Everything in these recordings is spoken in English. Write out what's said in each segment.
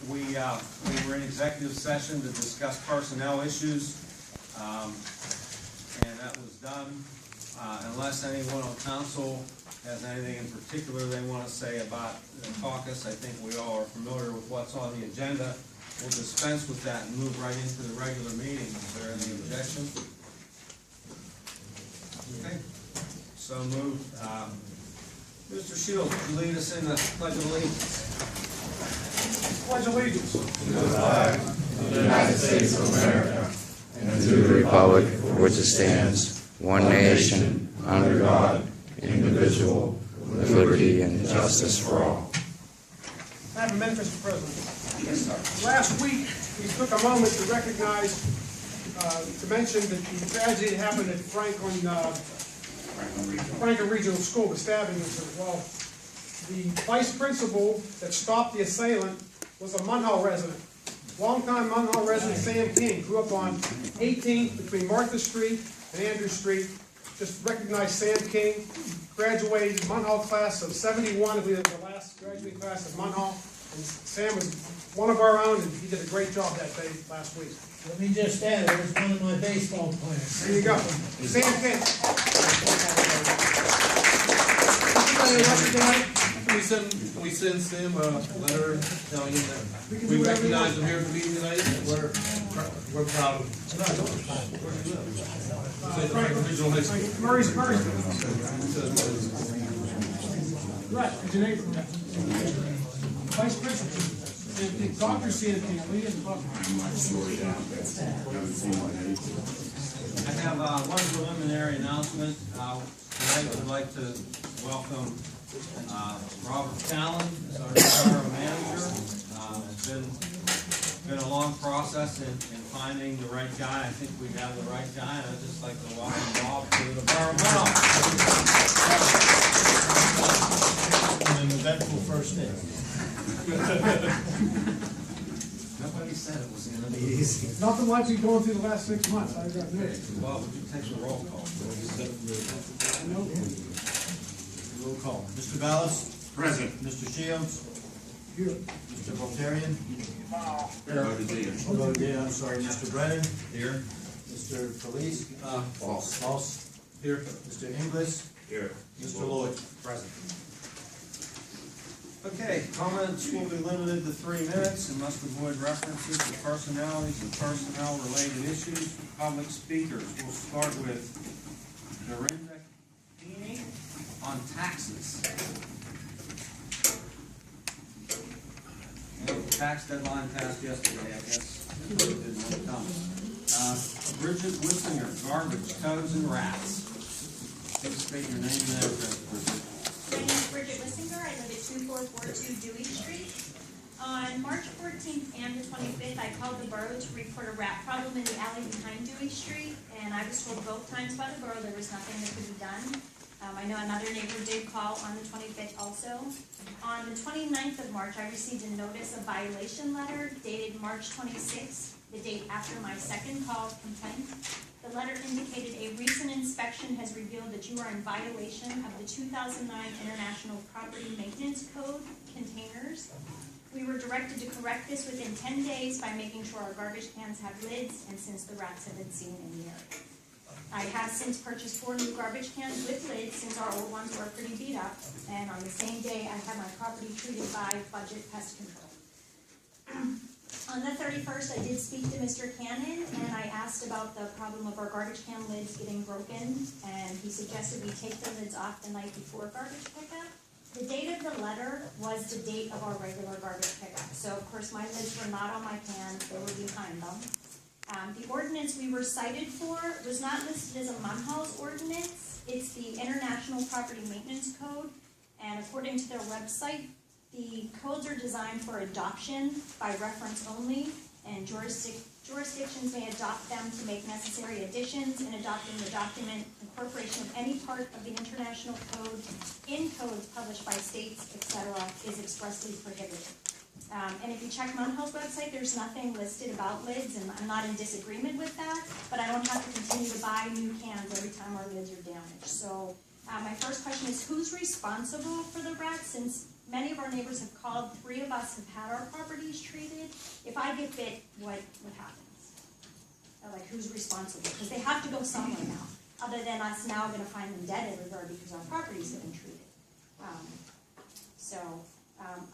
We were in executive session to discuss personnel issues, and that was done. Unless anyone on council has anything in particular they want to say about the caucus, I think we all are familiar with what's on the agenda. We'll dispense with that and move right into the regular meeting. Is there any objection? Okay, so moved. Mr. Shields, would you lead us in the Pledge of Allegiance? Pledge allegiance to the flag of the United States of America and to the republic for which it stands, one nation, under God, indivisible, with liberty and justice for all. I have a minute, Mr. President. Yes, sir. Last week, we took a moment to recognize, to mention that the tragedy that happened at Franklin Regional School, the stabbing incident. Well, the vice principal that stopped the assailant was a Munhall resident. Longtime Munhall resident Sam King grew up on 18th between Martha Street and Andrew Street. Just recognize Sam King, graduated Munhall class of 71, I believe it was the last graduating class of Munhall. And Sam was one of our own, and he did a great job that day last week. Let me just add, it was one of my baseball players. There you go. Sam King. We send Sam a letter telling him that we recognize him here at the meeting tonight, and we're proud of him. Franklin Regional High School. Murray's. Right, what's your name? Vice Principal. Dr. Sam King, lead in public. I have one preliminary announcement. Tonight I'd like to welcome Robert Callen as our borough manager. It's been a long process in finding the right guy. I think we have the right guy, and I'd just like to welcome Bob to the borough Munhall. An eventful first day. Nobody said it was going to be easy. Nothing like you going through the last 6 months. I got news. Well, would you take the roll call? Roll call. Mr. Ballas? Present. Mr. Shields? Here. Mr. Voltarian? Here. I'm sorry. Mr. Brennan? Here. Mr. Felice? False. False. Here. Mr. Inglis? Here. Mr. Lloyd? Present. Okay, comments will be limited to 3 minutes and must avoid references to personalities and personnel-related issues. Public speakers, we'll start with Dorinda Keeney on taxes. And the tax deadline passed yesterday, I guess. Didn't want to come. Bridget Wissinger, garbage, toads, and rats. Please state your name and address, Bridget. My name is Bridget Wissinger. I live at 2442 Dewey Street. On March 14th and the 25th, I called the borough to report a rat problem in the alley behind Dewey Street, and I was told both times by the borough there was nothing that could be done. I know another neighbor did call on the 25th also. On the 29th of March, I received a notice of violation letter dated March 26th, the date after my second call complaint. The letter indicated a recent inspection has revealed that you are in violation of the 2009 International Property Maintenance Code containers. We were directed to correct this within 10 days by making sure our garbage cans have lids, and since the rats have been seen in the area. I have since purchased 4 new garbage cans with lids since our old ones were pretty beat up, and on the same day I had my property treated by Budget Pest Control. On the 31st, I did speak to Mr. Cannon, and I asked about the problem of our garbage can lids getting broken, and he suggested we take the lids off the night before garbage pickup. The date of the letter was the date of our regular garbage pickup, so of course my lids were not on my cans, they were behind them. The ordinance we were cited for was not listed as a Munhall's ordinance. It's the International Property Maintenance Code, and according to their website, the codes are designed for adoption by reference only, and jurisdictions may adopt them to make necessary additions in adopting the document. Incorporation of any part of the international code in codes published by states, etc., is expressly prohibited. And if you check Munhall's website, there's nothing listed about lids, and I'm not in disagreement with that, but I don't have to continue to buy new cans every time our lids are damaged. So my first question is, who's responsible for the rats, since many of our neighbors have called, 3 of us have had our properties treated. If I get bit, what happens? Like, who's responsible? Because they have to go somewhere now, other than us now gonna find them dead everywhere because our properties have been treated.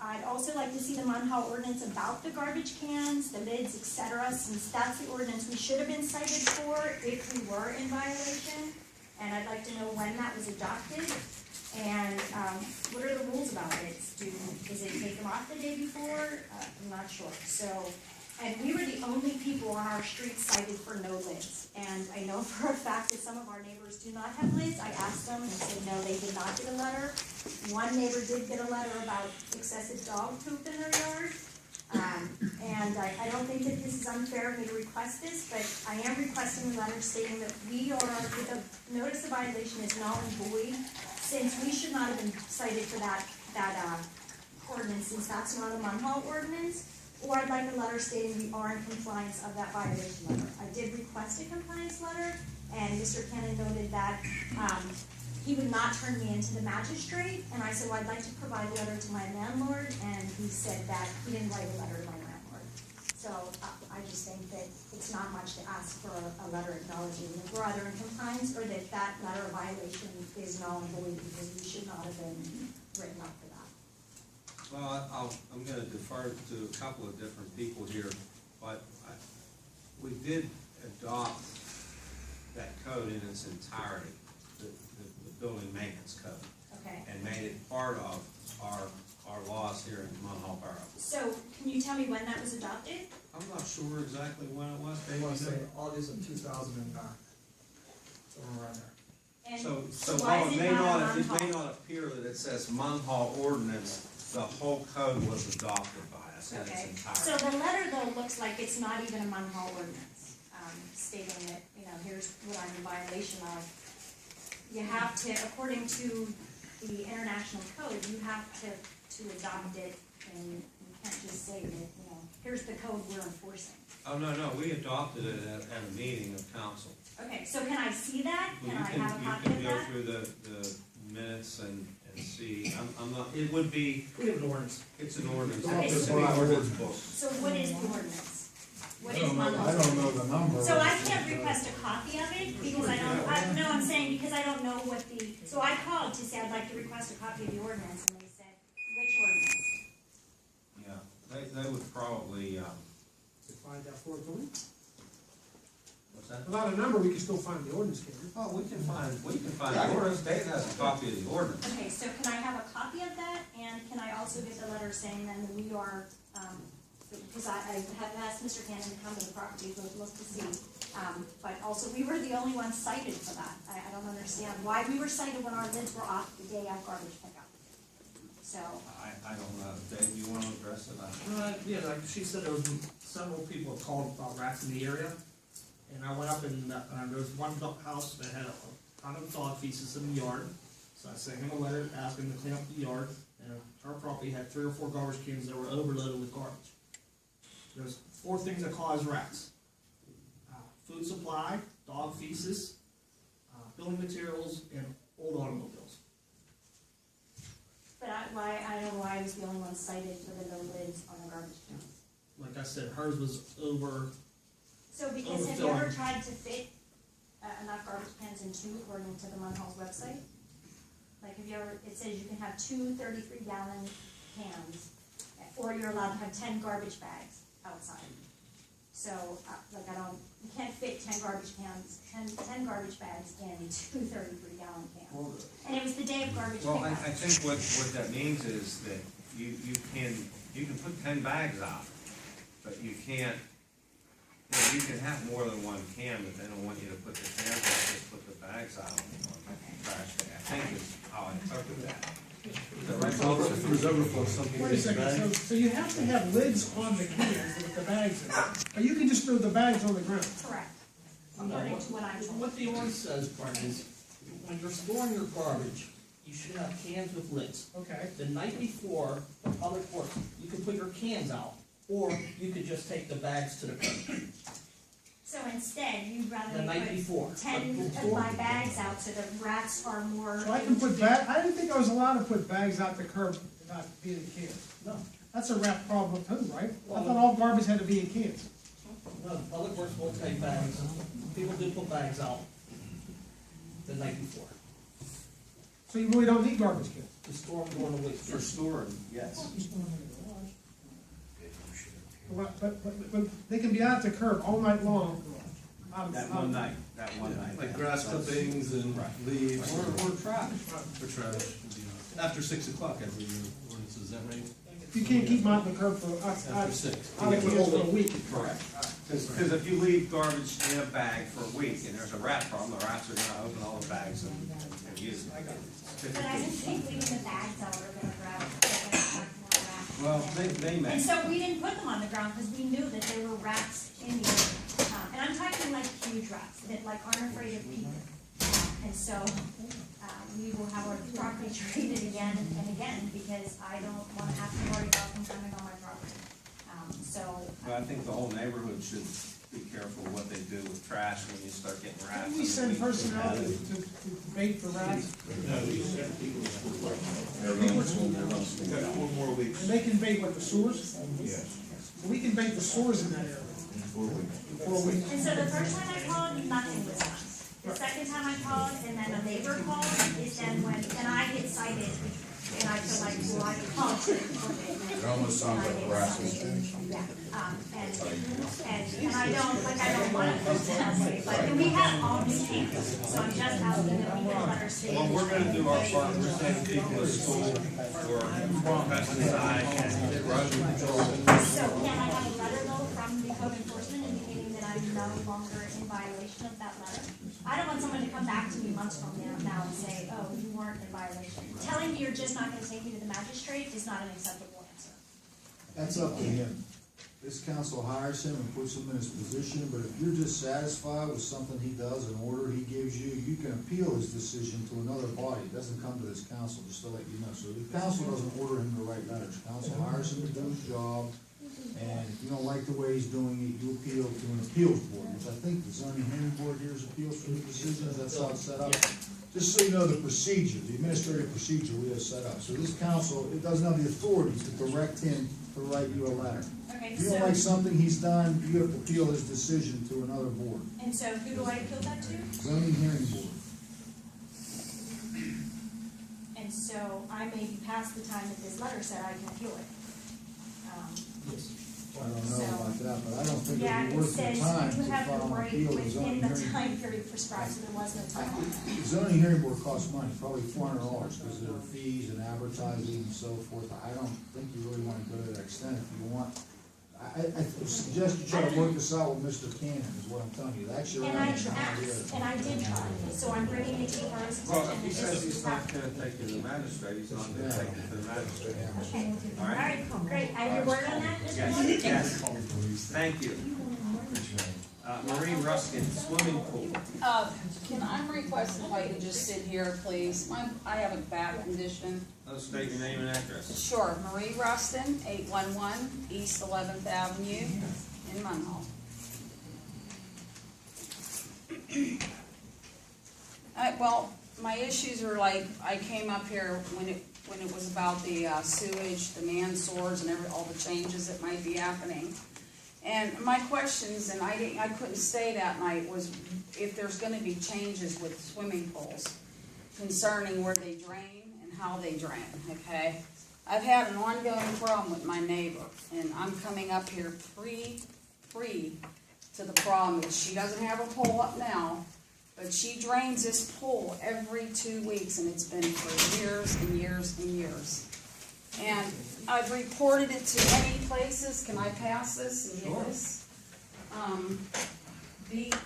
I'd also like to see the Munhall ordinance about the garbage cans, the lids, etc., since that's the ordinance we should have been cited for if we were in violation. And I'd like to know when that was adopted, and what are the rules about it? Is it take them off the day before? I'm not sure. And we were the only people on our street cited for no lids. And I know for a fact that some of our neighbors do not have lids. I asked them and said, no, they did not get a letter. One neighbor did get a letter about excessive dog poop in their yard. And I don't think that this is unfair of me to request this, but I am requesting a letter stating that the notice of violation is null and void, since we should not have been cited for that ordinance, since that's not a Munhall ordinance. Or I'd like a letter stating we are in compliance of that violation letter. I did request a compliance letter, and Mr. Cannon noted that he would not turn me into the magistrate, and I said, well, I'd like to provide a letter to my landlord, and he said that he didn't write a letter to my landlord. So I just think that it's not much to ask for a letter acknowledging that we're either in compliance or that letter of violation is null and void, because we should not have been written up for that. Well, I'm gonna defer to a couple of different people here, but we did adopt that code in its entirety, the building maintenance code. Okay. And made it part of our laws here in Munhall Borough. So, can you tell me when that was adopted? I'm not sure exactly when it was, I Dave. want to say August of 2009, somewhere around there. And So why while is it it may not not, a it may Munhall? not appear that it says Munhall ordinance, the whole code was adopted by us in its Okay, entirety. so the letter though looks like it's not even a Munhall ordinance, stating that, here's what I'm in violation of. You have to, according to the international code, you have to adopt it, and you can't just say that, here's the code we're enforcing. Oh, no, we adopted it at a meeting of council. Okay, so can I see that? Well, Can I have a copy You of can go that? through the minutes and see, I'm not, it would be, We have an ordinance. it's an ordinance. Okay, It's so- an ordinance book. So what is the ordinance? What is I Munhall's don't know the number. So I can't request a copy of it, because I'm saying, because I don't know what so I called to say I'd like to request a copy of the ordinance, and they said, which ordinance? Yeah, they would probably, To find that for it, can we? what's that? Without a number, we can still find the ordinance, can't we? Oh, we can find the ordinance, Dave has a copy of the ordinance. Okay, so can I have a copy of that, and can I also get the letter saying then that we are, because I have asked Mr. Cannon to come to the property, look to see, but also we were the only ones cited for that. I don't understand why we were cited when our lids were off the day of garbage pickup. So, I don't know, Dave, you wanna address it? Yeah, like she said, there was several people called about rats in the area, and I went up and there was one house that had a ton of dog feces in the yard, so I sent him a letter asking him to clean up the yard, and our property had 3 or 4 garbage cans that were overloaded with garbage. There's 4 things that cause rats: food supply, dog feces, building materials, and old automobiles. but I don't know why I was the only one cited for the no lids on the garbage cans. Like I said, hers was over. So because have you Overfilling. ever tried to fit enough garbage cans in 2 according to the Munhall's website? Like, have you ever, it says you can have 2 33-gallon cans, or you're allowed to have 10 garbage bags outside. So, you can't fit 10 garbage cans, 10 garbage bags in 2 33-gallon cans. And it was the day of garbage Well, I pickup. think what that means is that you can put 10 bags out, but you can't, you can have more than 1 can, but they don't want you to put the cans out, just put the bags out on the trash day. I think is how I interpret that. Is that right, Paul? If there's overflow, something Wait a second, so you have to have lids on the cans with the bags in it, or you can just throw the bags on the ground? Correct. According to what I'm told. What the ordinance says, Brian, is when you're storing your garbage, you should have cans with lids. Okay. The night before, for public works, you can put your cans out, or you could just take the bags to the curb. So instead, you'd rather The night put before. 10 of my bags out so the rats are more. So I can put I didn't think I was allowed to put bags out the curb not being in cans? No. That's a rat problem too, right? I thought all garbage had to be in cans. No, Public Works will take bags, people do put bags out the night before, So you really don't need garbage cans? to store them during the week. For storing, yes. But they can be out at the curb all night long. That one night. Like grass clippings and leaves. Or trash. For trash. After 6 o'clock every year, ordinance, is that right? You can't keep them out in the curb for, After 6. out of cans for a week. Correct. Because if you leave garbage in a bag for a week and there's a rat problem, the rats are gonna open all the bags and use them. But I didn't think leaving the bags out are gonna grab, they're gonna attract more rats. Well, they may. And so we didn't put them on the ground because we knew that there were rats in the area. And I'm talking like huge rats that like aren't afraid of people. And so, we will have our property treated again and again because I don't wanna have to worry about them coming on my property. But I think the whole neighborhood should be careful what they do with trash when you start getting rats. Can we send personnel to bait the rats? Got 4 more weeks. And they can bait what, the sewers? Yes. We can bait the sewers in that area. 4 weeks. 4 weeks. And so the first time I called, nothing was done. The second time I called, and then a neighbor called, is then when, and I get cited, and I feel like, well, I called. It almost sounds like harassment. Yeah, and I don't want to post that way, but we have all new cameras, so I'm just asking that we can let our city. Well, we're gonna do our part, we're sending people to school for pesticide and erosion control. So can I have a letter though from the code enforcement indicating that I'm no longer in violation of that letter? I don't want someone to come back to me months from now and say, oh, you weren't in violation. Telling me you're just not gonna take me to the magistrate is not an acceptable answer. That's up to him. This council hires him and puts him in his position, but if you're dissatisfied with something he does, an order he gives you, you can appeal his decision to another body. It doesn't come to this council, just to let you know. So the council doesn't order him to write letters. Council hires him to do his job, and if you don't like the way he's doing it, you appeal to an appeals board, which I think the zoning hearing board hears appeals for the decisions. That's how it's set up. Just so you know the procedure, the administrative procedure we have set up. So this council, it doesn't have the authority to direct him to write you a letter. Okay, If you don't like something he's done, you have to appeal his decision to another board, and so who do I appeal that to? zoning hearing board. And so I may be past the time that this letter said I can appeal it. I don't know about that, but I don't think Yeah, it'd be it worth says your time you to have file to an write appeal to zoning within the hearing. time period prescribed, so there was no time on that. The zoning hearing board costs money, probably $400, because there are fees and advertising and so forth. I don't think you really want to go to that extent if you want. I suggest you try to work this out with Mr. Cannon, is what I'm telling you. That's your And I action. asked, and I did try, so I'm bringing it to your attention. Well, if he that says this he's is not gonna take you to the magistrate, he's not gonna take you to the magistrate. Okay, All right. all right, great. I have your word on that, Mr. Moore? Yes, thank you. Marie Ruskin, swimming pool. Can I request if I can just sit here, please? I have a back condition. Let's state your name and address. Sure, Marie Rustin, 811 East 11th Avenue in Munhall. Well, my issues are like, I came up here when it was about the sewage, the man sores, and all the changes that might be happening. And my questions, and I couldn't stay that night, was if there's gonna be changes with swimming pools concerning where they drain and how they drain, okay? I've had an ongoing problem with my neighbor, and I'm coming up here free to the problem is she doesn't have a pole up now, but she drains this pool every 2 weeks, and it's been for years and years and years. And I've reported it to many places. Can I pass this and get this?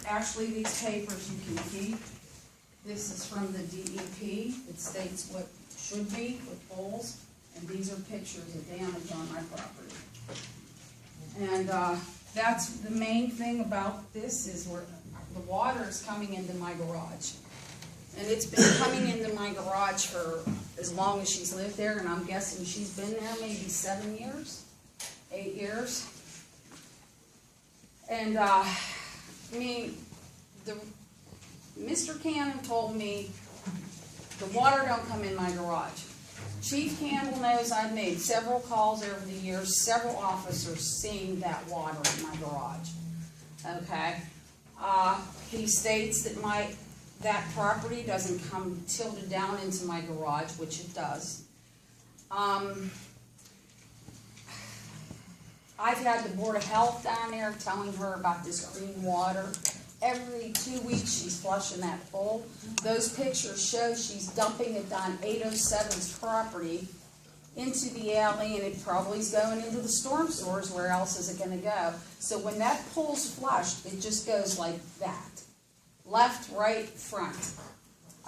Actually, these papers you can keep. This is from the DEP. It states what should be with poles, and these are pictures of damage on my property. And that's the main thing about this is where the water is coming into my garage. And it's been coming into my garage for as long as she's lived there, and I'm guessing she's been there maybe 7 years, 8 years. And Mr. Cannon told me the water don't come in my garage. Chief Campbell knows I've made several calls over the years, several officers seeing that water in my garage. Okay? He states that that property doesn't come tilted down into my garage, which it does. I've had the Board of Health down there telling her about this clean water. Every 2 weeks, she's flushing that hole. Those pictures show she's dumping it down 807's property into the alley, and it probably is going into the storm sewers. Where else is it gonna go? So when that pole's flushed, it just goes like that. Left, right, front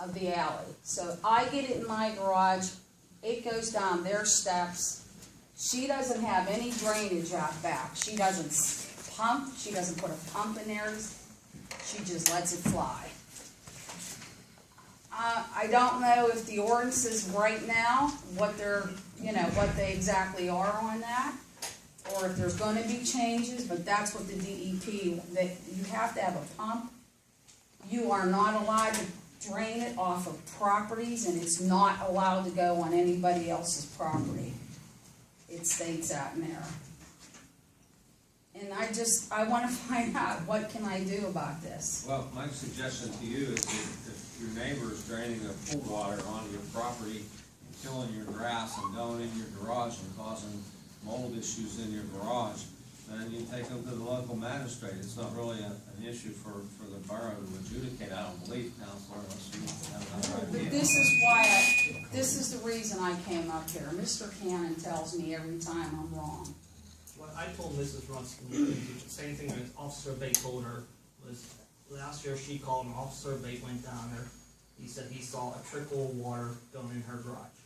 of the alley. So I get it in my garage, it goes down their steps. She doesn't have any drainage out back. She doesn't pump, she doesn't put a pump in there. She just lets it fly. I don't know if the ordinances right now, what they exactly are on that, or if there's gonna be changes, but that's what the DEP, that you have to have a pump. You are not allowed to drain it off of properties, and it's not allowed to go on anybody else's property. It states that in there. And I want to find out, what can I do about this? Well, my suggestion to you is if your neighbor is draining their pool water onto your property, and killing your grass and going in your garage and causing mold issues in your garage, then you take them to the local magistrate. It's not really an issue for the borough to adjudicate, I don't believe, Counselor, unless you have another idea. But this is the reason I came up here. Mr. Cannon tells me every time I'm wrong. What I told Mrs. Runston, the same thing that Officer Bate told her, was last year she called and Officer Bate went down there. He said he saw a trickle of water going in her garage.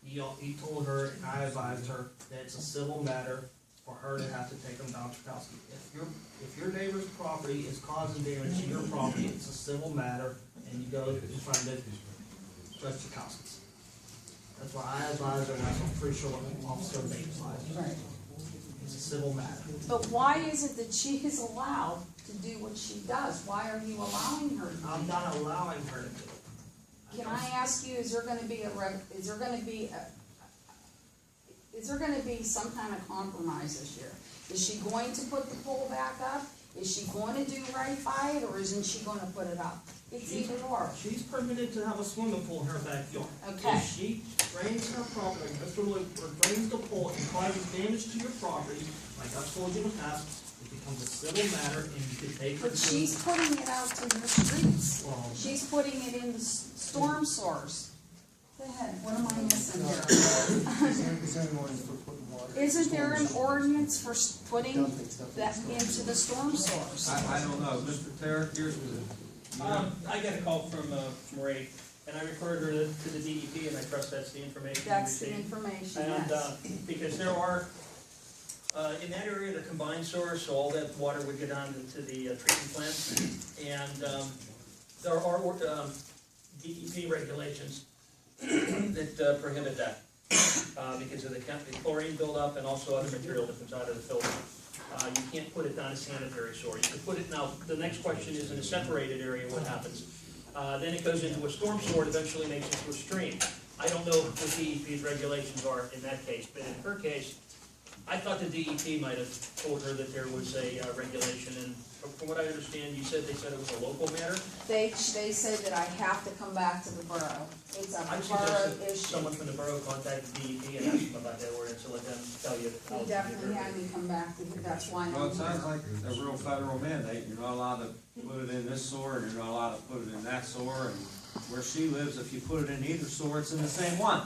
He told her, and I advised her, that it's a civil matter for her to have to take them down to Chakowski. If your neighbor's property is causing damage to your property, it's a civil matter, and you go in front of Judge Chakowski's. That's why I advised her, and I'm pretty sure what Officer Bate advised her. Right. It's a civil matter. But why is it that she is allowed to do what she does? Why are you allowing her to do I'm it? not allowing her to do it. Can I ask you, is there gonna be some kind of compromise this year? Is she going to put the pole back up? Is she going to do right by it, or isn't she gonna put it up? It's either or. She's permitted to have a swimming pool in her backyard. Okay. If she drains her property, Mr. Wood, or drains the pool and causes damage to your property, like I've told you in the past, it becomes a civil matter and you can take her to. But she's putting it out to your streets. Well, She's putting it in the storm sewers. Go ahead, what am I missing here? Isn't there an ordinance for putting that into the storm sewers? I don't know, Mr. Terry, here's I got a call from Ray, and I referred her to the DEP, and I trust that's the information we That's the received. information, And, yes. because there are, in that area, the combined source, so all that water would go down to the treatment plant, and there are DEP regulations that prohibit that, because of the chlorine buildup and also other material that comes out of the filter. You can't put it down a sanitary sewer. You can put it, now, the next question is in a separated area, what happens? Then it goes into a storm sewer, it eventually makes it to a stream. I don't know what DEP's regulations are in that case, but in her case, I thought the DEP might have told her that there was a regulation, and from what I understand, they said it was a local matter. They said that I have to come back to the borough. It's a I borough suggested issue. someone from the borough contact the DEP and ask them about that ordinance, to let them tell you. He definitely had me come back to it, that's why I'm Well, it sounds here. like a real federal mandate. You're not allowed to put it in this sewer, and you're not allowed to put it in that sewer, and where she lives, if you put it in either sewer, it's in the same one.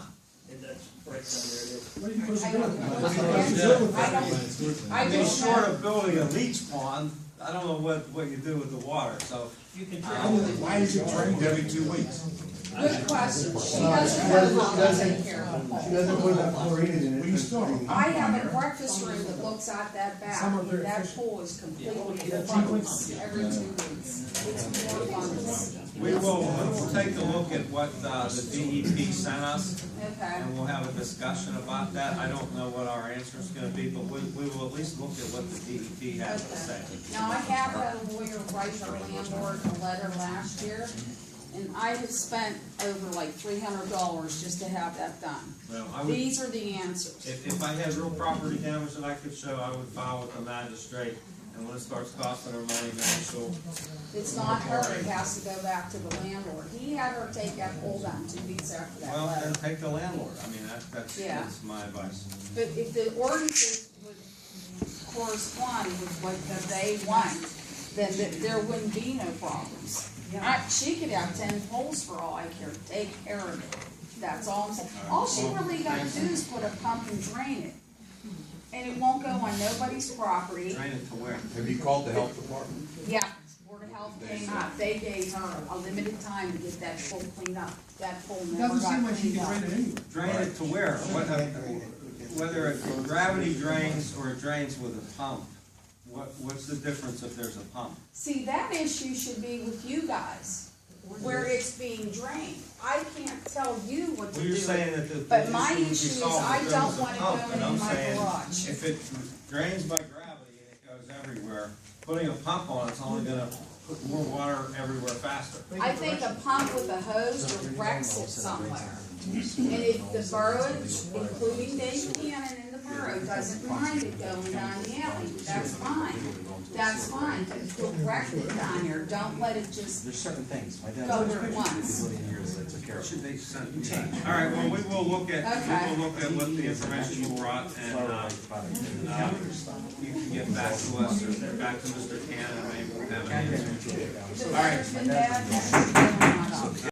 And that's right down there, it is. What are you supposed to I do? don't Short know. of building a leach pond, I don't know what you do with the water, so. You can Why is it drained every 2 weeks? Good question. She doesn't have how to take care of the She pole. doesn't put that chlorine in it. I have a breakfast room that looks out that back. That pool is completely full every 2 weeks. It's more fun. We will take a look at what the DEP sent us, Okay. and we'll have a discussion about that. I don't know what our answer is gonna be, but we will at least look at what the DEP has to say. Now, I have had a lawyer write the landlord a letter last year, and I have spent over like $300 just to have that done. Well, I would, These are the answers. if I had real property damage that I could show, I would file with the magistrate, and when it starts costing her money, then she'll. It's not her, it has to go back to the landlord. He had her take that pole down 2 weeks after that Well, then letter. take the landlord, I mean, Yeah. that's my advice. But if the ordinances would correspond with what that they want, then there wouldn't be no problems. She could have 10 poles for all I care, take care of it. That's all I'm saying. All she really gotta do is put a pump and drain it. And it won't go on nobody's property. Drain it to where? Have you called the health department? Yeah, Board of Health came up, they gave her a limited time to get that pole cleaned up. That pole never got cleaned up. Drain it to where? Whether it gravity drains or it drains with a pump, what's the difference if there's a pump? See, that issue should be with you guys, where it's being drained. I can't tell you what to Well, do. you're saying that the But my issue would be issue is solved I if there don't was a want it pump, going and I'm in my saying garage. if it drains by gravity and it goes everywhere, putting a pump on it's only gonna put more water everywhere faster. I think a pump with a hose directs it somewhere. And if the borough, including Dave Cannon in the borough, doesn't mind it going down the alley, that's fine. That's fine, but direct it down here, don't let it just There's certain things. My dad go where it wants. years that took care of. Should they send? All right, well, we will look at what the information you brought and, you can get back to us or back to Mr. Cannon, maybe we'll have an answer. The letter's been bad, that's been going on.